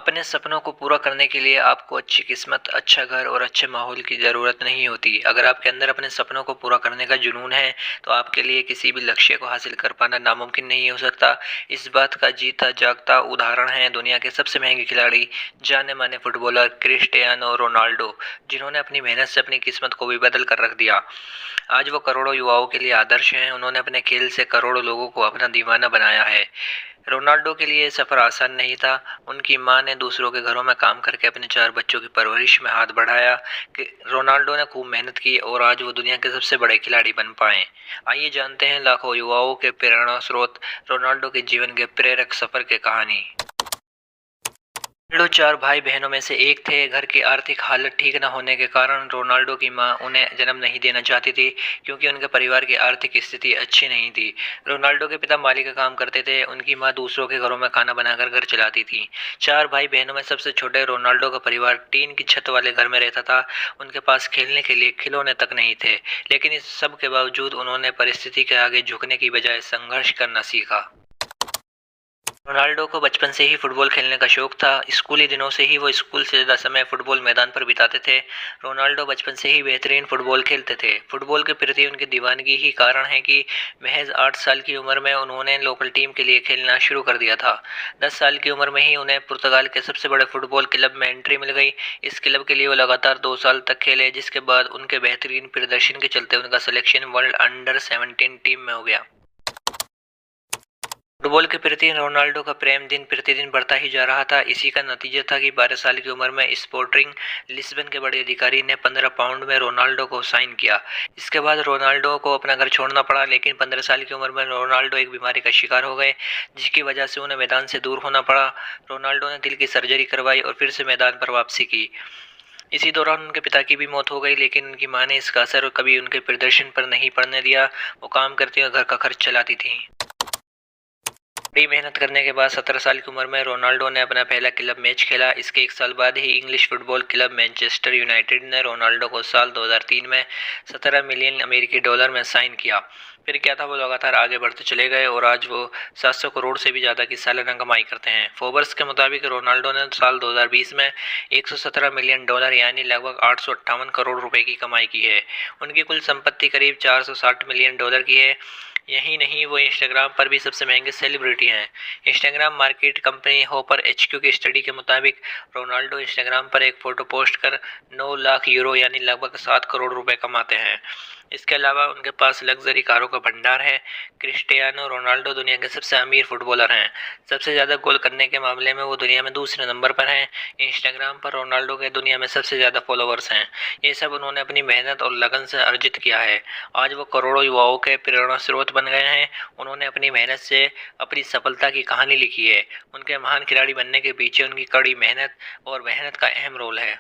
अपने सपनों को पूरा करने के लिए आपको अच्छी किस्मत, अच्छा घर और अच्छे माहौल की ज़रूरत नहीं होती। अगर आपके अंदर अपने सपनों को पूरा करने का जुनून है, तो आपके लिए किसी भी लक्ष्य को हासिल कर पाना नामुमकिन नहीं हो सकता। इस बात का जीता जागता उदाहरण है दुनिया के सबसे महंगे खिलाड़ी, जाने-माने फुटबॉलर क्रिस्टियानो रोनाल्डो, जिन्होंने अपनी मेहनत से अपनी किस्मत को भी बदल कर रख दिया। आज वो करोड़ों युवाओं के लिए आदर्श हैं। उन्होंने अपने खेल से करोड़ों लोगों को अपना दीवाना बनाया है। रोनाल्डो के लिए सफ़र आसान नहीं था। उनकी मां ने दूसरों के घरों में काम करके अपने 4 बच्चों की परवरिश में हाथ बढ़ाया कि रोनाल्डो ने खूब मेहनत की और आज वो दुनिया के सबसे बड़े खिलाड़ी बन पाए। आइए जानते हैं लाखों युवाओं के प्रेरणा स्रोत, रोनाल्डो के जीवन के प्रेरक सफ़र की कहानी। रोनाल्डो 4 भाई बहनों में से एक थे। घर की आर्थिक हालत ठीक न होने के कारण रोनाल्डो की मां उन्हें जन्म नहीं देना चाहती थी, क्योंकि उनके परिवार की आर्थिक स्थिति अच्छी नहीं थी। रोनाल्डो के पिता माली का काम करते थे। उनकी मां दूसरों के घरों में खाना बनाकर घर चलाती थी। 4 भाई बहनों में सबसे छोटे रोनाल्डो का परिवार टीन की छत वाले घर में रहता था। उनके पास खेलने के लिए खिलौने तक नहीं थे, लेकिन इस सब के बावजूद उन्होंने परिस्थिति के आगे झुकने की बजाय संघर्ष करना सीखा। रोनाल्डो को बचपन से ही फुटबॉल खेलने का शौक था। स्कूली दिनों से ही वो स्कूल से ज़्यादा समय फुटबॉल मैदान पर बिताते थे। रोनाल्डो बचपन से ही बेहतरीन फुटबॉल खेलते थे। फुटबॉल के प्रति उनकी दीवानगी ही कारण है कि महज 8 साल की उम्र में उन्होंने लोकल टीम के लिए खेलना शुरू कर दिया था। 10 साल की उम्र में ही उन्हें पुर्तगाल के सबसे बड़े फुटबॉल क्लब में एंट्री मिल गई। इस क्लब के लिए वो लगातार 2 साल तक खेले, जिसके बाद उनके बेहतरीन प्रदर्शन के चलते उनका सिलेक्शन वर्ल्ड अंडर 17 टीम में हो गया। फुटबॉल के प्रति रोनाल्डो का प्रेम दिन प्रतिदिन बढ़ता ही जा रहा था। इसी का नतीजा था कि 12 साल की उम्र में स्पोर्टिंग लिस्बन के बड़े अधिकारी ने 15 पाउंड में रोनाल्डो को साइन किया। इसके बाद रोनाल्डो को अपना घर छोड़ना पड़ा, लेकिन 15 साल की उम्र में रोनाल्डो एक बीमारी का शिकार हो गए, जिसकी वजह से उन्हें मैदान से दूर होना पड़ा। रोनाल्डो ने दिल की सर्जरी करवाई और फिर से मैदान पर वापसी की। इसी दौरान उनके पिता की भी मौत हो गई, लेकिन उनकी मां ने इसका असर कभी उनके प्रदर्शन पर नहीं पड़ने दिया। वो काम करती और घर का खर्च चलाती थी। बड़ी मेहनत करने के बाद 17 साल की उम्र में रोनाल्डो ने अपना पहला क्लब मैच खेला। इसके 1 साल बाद ही English football club Manchester United ने रोनाल्डो को साल 2003 में 17 मिलियन अमेरिकी डॉलर में साइन किया। फिर क्या था, वो लगातार आगे बढ़ते चले गए और आज वो 700 करोड़ से भी ज़्यादा की सालाना कमाई करते हैं। फोर्ब्स के मुताबिक रोनाल्डो ने साल 2020 में 117 मिलियन डॉलर यानी लगभग 858 करोड़ रुपए की कमाई की है। उनकी कुल संपत्ति करीब 460 मिलियन डॉलर की है। यही नहीं, वो इंस्टाग्राम पर भी सबसे महंगे सेलिब्रिटी हैं। Instagram market company hopper HQ की स्टडी के मुताबिक रोनाल्डो इंस्टाग्राम पर एक फ़ोटो पोस्ट कर 9 लाख यूरो यानी लगभग 7 करोड़ रुपए कमाते हैं। इसके अलावा उनके पास लग्जरी कारों का भंडार है। क्रिस्टियानो रोनाल्डो दुनिया के सबसे अमीर फुटबॉलर हैं। सबसे ज़्यादा गोल करने के मामले में वो दुनिया में दूसरे नंबर पर हैं। इंस्टाग्राम पर रोनाल्डो के दुनिया में सबसे ज़्यादा फॉलोअर्स हैं। ये सब उन्होंने अपनी मेहनत और लगन से अर्जित किया है। आज वो करोड़ों युवाओं के प्रेरणा स्रोत बन गए हैं। उन्होंने अपनी मेहनत से अपनी सफलता की कहानी लिखी है। उनके महान खिलाड़ी बनने के पीछे उनकी कड़ी मेहनत और मेहनत का अहम रोल है।